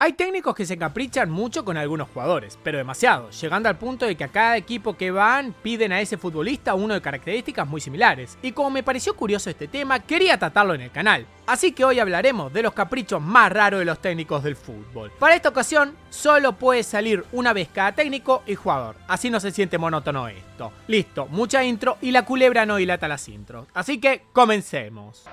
Hay técnicos que se caprichan mucho con algunos jugadores, pero demasiado, llegando al punto de que a cada equipo que van piden a ese futbolista uno de características muy similares. Y como me pareció curioso este tema, quería tratarlo en el canal. Así que hoy hablaremos de los caprichos más raros de los técnicos del fútbol. Para esta ocasión, solo puede salir una vez cada técnico y jugador. Así no se siente monótono esto. Listo, mucha intro y la culebra no dilata las intros. Así que comencemos.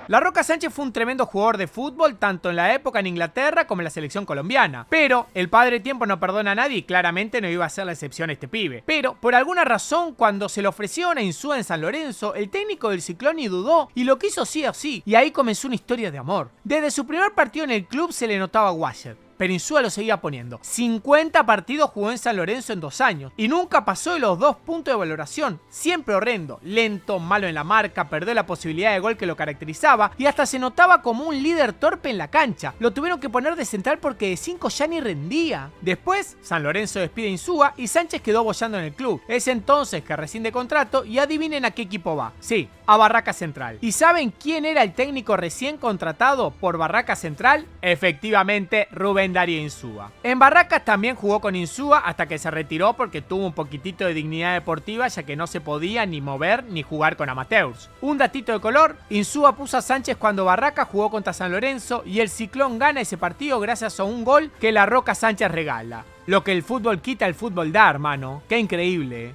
La Roca Sánchez fue un tremendo jugador de fútbol tanto en la época en Inglaterra como en la selección colombiana. Pero el padre tiempo no perdona a nadie y claramente no iba a ser la excepción este pibe. Pero por alguna razón cuando se le ofrecieron a Insúa en San Lorenzo, el técnico del Cicloni dudó y lo quiso sí o sí. Y ahí comenzó una historia de amor. Desde su primer partido en el club se le notaba Washer, pero Insúa lo seguía poniendo. 50 partidos jugó en San Lorenzo en 2 años y nunca pasó de los 2 puntos de valoración. Siempre horrendo, lento, malo en la marca, perdió la posibilidad de gol que lo caracterizaba y hasta se notaba como un líder torpe en la cancha. Lo tuvieron que poner de central porque de 5 ya ni rendía. Después, San Lorenzo despide a Insúa y Sánchez quedó boyando en el club. Es entonces que rescinde contrato y adivinen a qué equipo va. Sí, a Barracas Central. ¿Y saben quién era el técnico recién contratado por Barracas Central? Efectivamente, Rubén Darío Insúa. En Barracas también jugó con Insúa hasta que se retiró porque tuvo un poquitito de dignidad deportiva ya que no se podía ni mover ni jugar con amateurs. Un datito de color, Insúa puso a Sánchez cuando Barracas jugó contra San Lorenzo y el Ciclón gana ese partido gracias a un gol que la Roca Sánchez regala. Lo que el fútbol quita, el fútbol da, hermano. Qué increíble.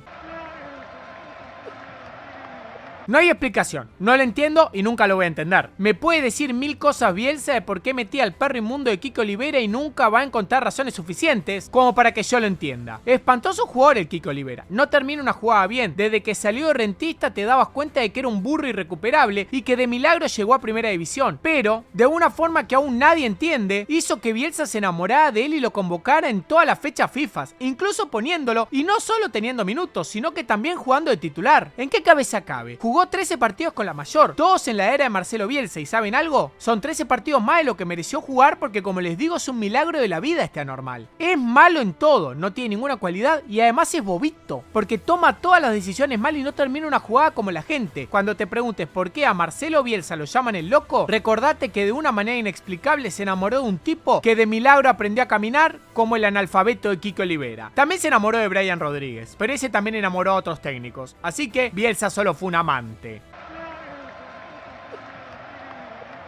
No hay explicación, no lo entiendo y nunca lo voy a entender. Me puede decir 1000 cosas Bielsa de por qué metí al perro inmundo de Kiko Olivera y nunca va a encontrar razones suficientes como para que yo lo entienda. Espantoso jugador el Kiko Olivera, no termina una jugada bien. Desde que salió de Rentista te dabas cuenta de que era un burro irrecuperable y que de milagro llegó a primera división. Pero, de una forma que aún nadie entiende, hizo que Bielsa se enamorara de él y lo convocara en todas las fechas FIFA, incluso poniéndolo y no solo teniendo minutos, sino que también jugando de titular. ¿En qué cabeza cabe? Jugó 13 partidos con la mayor, todos en la era de Marcelo Bielsa, y ¿saben algo? Son 13 partidos más de lo que mereció jugar porque como les digo es un milagro de la vida este anormal. Es malo en todo, no tiene ninguna cualidad y además es bobito, porque toma todas las decisiones mal y no termina una jugada como la gente. Cuando te preguntes por qué a Marcelo Bielsa lo llaman el loco, recordate que de una manera inexplicable se enamoró de un tipo que de milagro aprendió a caminar como el analfabeto de Kiko Olivera. También se enamoró de Brian Rodríguez, pero ese también enamoró a otros técnicos, así que Bielsa solo fue un amante.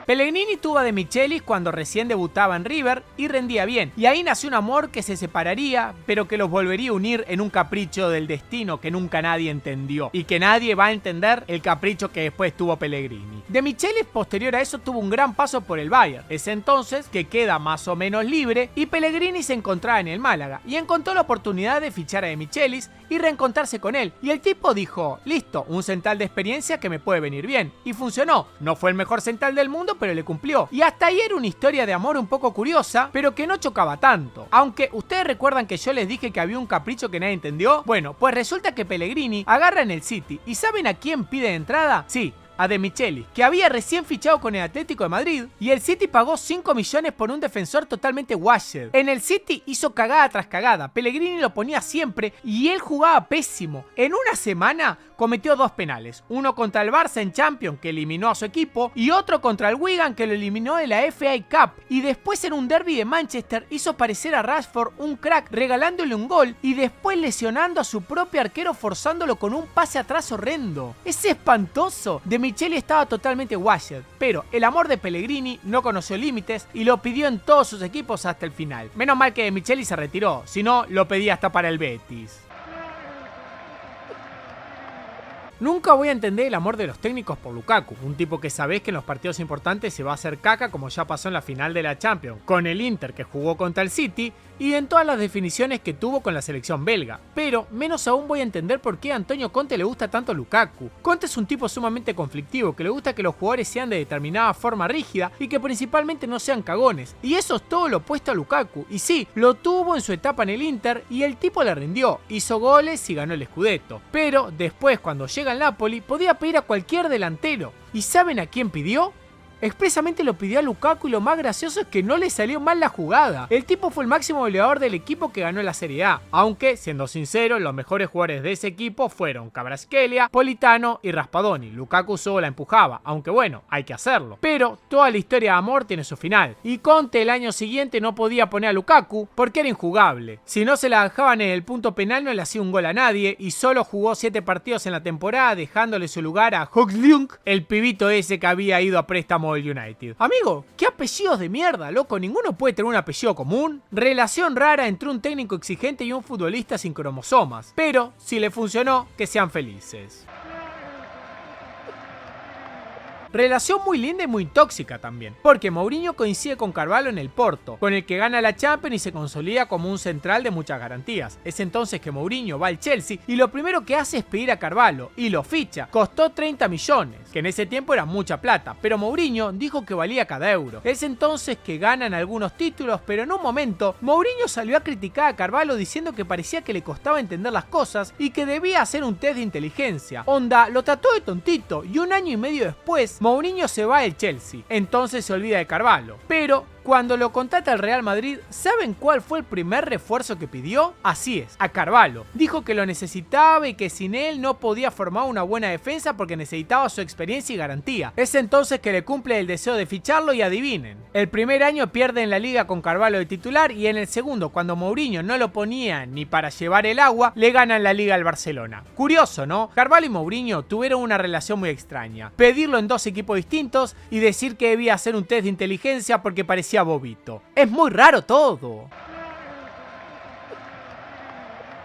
Pellegrini tuvo a De Michelis cuando recién debutaba en River y rendía bien, y ahí nació un amor que se separaría, pero que los volvería a unir en un capricho del destino que nunca nadie entendió, y que nadie va a entender el capricho que después tuvo Pellegrini. De Michelis posterior a eso tuvo un gran paso por el Bayern, es entonces que queda más o menos libre y Pellegrini se encontraba en el Málaga, y encontró la oportunidad de fichar a De Michelis y reencontrarse con él, y el tipo dijo, listo, un central de experiencia que me puede venir bien, y funcionó. No fue el mejor central del mundo, pero le cumplió. Y hasta ahí era una historia de amor un poco curiosa, pero que no chocaba tanto. Aunque, ¿ustedes recuerdan que yo les dije que había un capricho que nadie entendió? Bueno, pues resulta que Pellegrini agarra en el City. ¿Y saben a quién pide de entrada? Sí, a De Michelis, que había recién fichado con el Atlético de Madrid, y el City pagó 5 millones por un defensor totalmente washed. En el City hizo cagada tras cagada, Pellegrini lo ponía siempre y él jugaba pésimo. En una semana cometió 2 penales, uno contra el Barça en Champions que eliminó a su equipo y otro contra el Wigan que lo eliminó de la FA Cup, y después en un derbi de Manchester hizo parecer a Rashford un crack regalándole un gol y después lesionando a su propio arquero forzándolo con un pase atrás horrendo. Es espantoso. De Michelis estaba totalmente washed, pero el amor de Pellegrini no conoció límites y lo pidió en todos sus equipos hasta el final. Menos mal que De Michelis se retiró, si no lo pedía hasta para el Betis. Nunca voy a entender el amor de los técnicos por Lukaku, un tipo que sabés que en los partidos importantes se va a hacer caca como ya pasó en la final de la Champions, con el Inter que jugó contra el City y en todas las definiciones que tuvo con la selección belga. Pero menos aún voy a entender por qué a Antonio Conte le gusta tanto Lukaku. Conte es un tipo sumamente conflictivo, que le gusta que los jugadores sean de determinada forma rígida y que principalmente no sean cagones. Y eso es todo lo opuesto a Lukaku. Y sí, lo tuvo en su etapa en el Inter y el tipo le rindió, hizo goles y ganó el Scudetto. Pero después cuando llega al Napoli podía pedir a cualquier delantero. ¿Y saben a quién pidió? Expresamente lo pidió a Lukaku y lo más gracioso es que no le salió mal la jugada. El tipo fue el máximo goleador del equipo que ganó la Serie A, aunque, siendo sincero, los mejores jugadores de ese equipo fueron Kvaratskhelia, Politano y Raspadoni. Lukaku solo la empujaba, aunque bueno, hay que hacerlo. Pero toda la historia de amor tiene su final, y Conte el año siguiente no podía poner a Lukaku porque era injugable. Si no se la dejaban en el punto penal no le hacía un gol a nadie y solo jugó 7 partidos en la temporada, dejándole su lugar a Højlund, el pibito ese que había ido a préstamo del United. Amigo, ¿qué apellidos de mierda, loco? ¿Ninguno puede tener un apellido común? Relación rara entre un técnico exigente y un futbolista sin cromosomas. Pero, si le funcionó, que sean felices. Relación muy linda y muy tóxica también, porque Mourinho coincide con Carvalho en el Porto, con el que gana la Champions y se consolida como un central de muchas garantías. Es entonces que Mourinho va al Chelsea y lo primero que hace es pedir a Carvalho, y lo ficha. Costó 30 millones, que en ese tiempo era mucha plata, pero Mourinho dijo que valía cada euro. Es entonces que ganan algunos títulos, pero en un momento, Mourinho salió a criticar a Carvalho diciendo que parecía que le costaba entender las cosas y que debía hacer un test de inteligencia. Onda, lo trató de tontito, y un año y medio después, Mourinho se va del Chelsea, entonces se olvida de Carvalho. Pero cuando lo contrata el Real Madrid, ¿saben cuál fue el primer refuerzo que pidió? Así es, a Carvalho. Dijo que lo necesitaba y que sin él no podía formar una buena defensa porque necesitaba su experiencia y garantía. Es entonces que le cumple el deseo de ficharlo y adivinen. El primer año pierde en la liga con Carvalho de titular y en el segundo, cuando Mourinho no lo ponía ni para llevar el agua, le ganan la liga al Barcelona. Curioso, ¿no? Carvalho y Mourinho tuvieron una relación muy extraña. Pedirlo en 2 equipos distintos y decir que debía hacer un test de inteligencia porque parecía bobito. Es muy raro todo.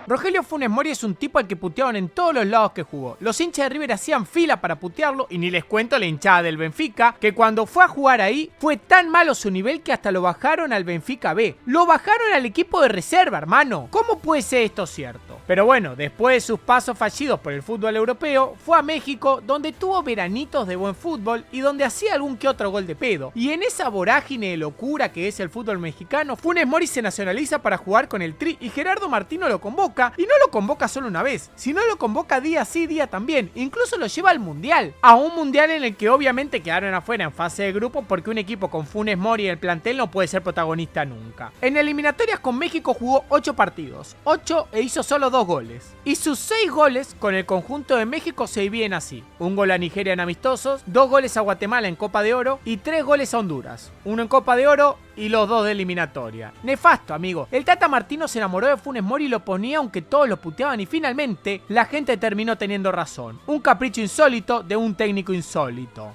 Rogelio Funes Mori es un tipo al que puteaban en todos los lados que jugó. Los hinchas de River hacían fila para putearlo y ni les cuento la hinchada del Benfica, que cuando fue a jugar ahí fue tan malo su nivel que hasta lo bajaron al Benfica B. Lo bajaron al equipo de reserva, hermano. ¿Cómo puede ser esto cierto? Pero bueno, después de sus pasos fallidos por el fútbol europeo, fue a México donde tuvo veranitos de buen fútbol y donde hacía algún que otro gol de pedo. Y en esa vorágine de locura que es el fútbol mexicano, Funes Mori se nacionaliza para jugar con el Tri y Gerardo Martino lo convoca. Y no lo convoca solo una vez, sino lo convoca día sí, día también. Incluso lo lleva al Mundial. A un Mundial en el que obviamente quedaron afuera en fase de grupo porque un equipo con Funes Mori en el plantel no puede ser protagonista nunca. En eliminatorias con México jugó 8 partidos, 8 e hizo solo 2 goles. Y sus 6 goles con el conjunto de México se dividen así. Un gol a Nigeria en amistosos, 2 goles a Guatemala en Copa de Oro y 3 goles a Honduras. Uno en Copa de Oro y los 2 de eliminatoria. Nefasto, amigo. El Tata Martino se enamoró de Funes Mori y lo ponía aunque todos lo puteaban y finalmente la gente terminó teniendo razón. Un capricho insólito de un técnico insólito.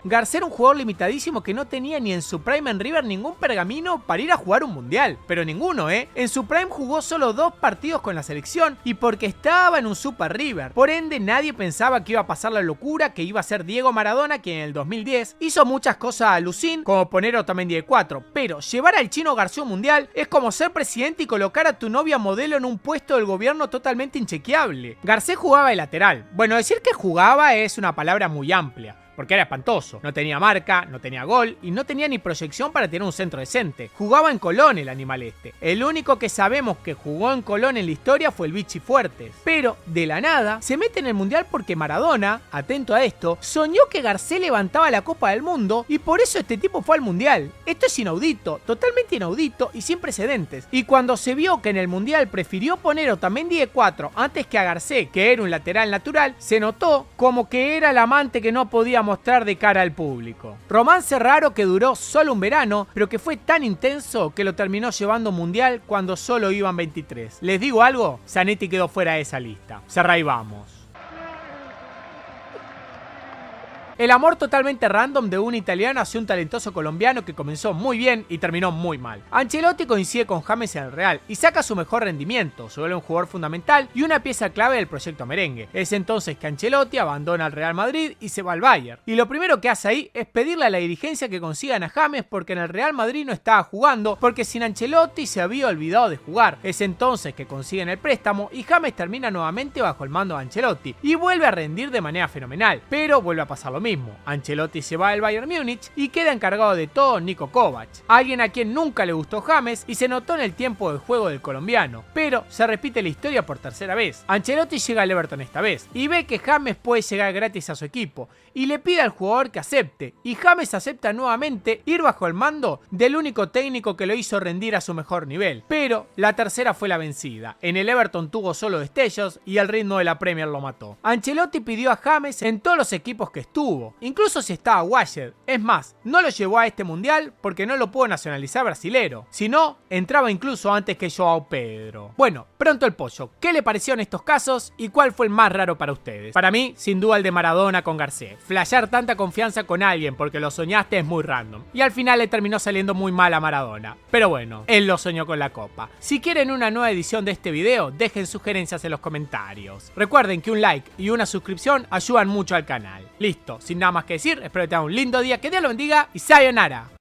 Garcés era un jugador limitadísimo que no tenía ni en su prime en River ningún pergamino para ir a jugar un mundial. Pero ninguno, ¿eh? En su prime jugó solo 2 partidos con la selección y porque estaba en un Super River. Por ende, nadie pensaba que iba a pasar la locura que iba a ser Diego Maradona, que en el 2010 hizo muchas cosas a Lucín, como poner a Otamendi de 4. Pero llevar al Chino Garcés a un mundial es como ser presidente y colocar a tu novia modelo en un puesto del gobierno totalmente inchequeable. Garcés jugaba de lateral. Bueno, decir que jugaba es una palabra muy amplia, porque era espantoso. No tenía marca, no tenía gol y no tenía ni proyección para tener un centro decente. Jugaba en Colón el animal este. El único que sabemos que jugó en Colón en la historia fue el Vichy Fuertes. Pero, de la nada, se mete en el mundial porque Maradona, atento a esto, soñó que Garcés levantaba la Copa del Mundo y por eso este tipo fue al mundial. Esto es inaudito, totalmente inaudito y sin precedentes. Y cuando se vio que en el mundial prefirió poner a Otamendi de 4 antes que a Garcés, que era un lateral natural, se notó como que era el amante que no podía mostrar de cara al público. Romance raro que duró solo un verano, pero que fue tan intenso que lo terminó llevando a un mundial cuando solo iban 23. ¿Les digo algo? Zanetti quedó fuera de esa lista. Cerrá y vamos. El amor totalmente random de un italiano hacia un talentoso colombiano que comenzó muy bien y terminó muy mal. Ancelotti coincide con James en el Real y saca su mejor rendimiento, se vuelve un jugador fundamental y una pieza clave del proyecto merengue. Es entonces que Ancelotti abandona el Real Madrid y se va al Bayern. Y lo primero que hace ahí es pedirle a la dirigencia que consigan a James porque en el Real Madrid no estaba jugando, porque sin Ancelotti se había olvidado de jugar. Es entonces que consiguen el préstamo y James termina nuevamente bajo el mando de Ancelotti y vuelve a rendir de manera fenomenal, pero vuelve a pasar lo mismo. mismo. Ancelotti se va del Bayern Múnich y queda encargado de todo Niko Kovac, alguien a quien nunca le gustó James y se notó en el tiempo de juego del colombiano, pero se repite la historia por tercera vez. Ancelotti llega al Everton esta vez y ve que James puede llegar gratis a su equipo y le pide al jugador que acepte, y James acepta nuevamente ir bajo el mando del único técnico que lo hizo rendir a su mejor nivel. Pero la tercera fue la vencida. En el Everton tuvo solo destellos y el ritmo de la Premier lo mató. Ancelotti pidió a James en todos los equipos que estuvo, incluso si estaba Washed. Es más, no lo llevó a este mundial porque no lo pudo nacionalizar brasilero, si no, entraba incluso antes que Joao Pedro. Bueno, pronto el pollo, ¿qué le parecieron estos casos y cuál fue el más raro para ustedes? Para mí, sin duda el de Maradona con Garcés. Flashear tanta confianza con alguien porque lo soñaste es muy random. Y al final le terminó saliendo muy mal a Maradona. Pero bueno, él lo soñó con la copa. Si quieren una nueva edición de este video, dejen sugerencias en los comentarios. Recuerden que un like y una suscripción ayudan mucho al canal. Listo, sin nada más que decir, espero que tengan un lindo día, que Dios lo bendiga y sayonara.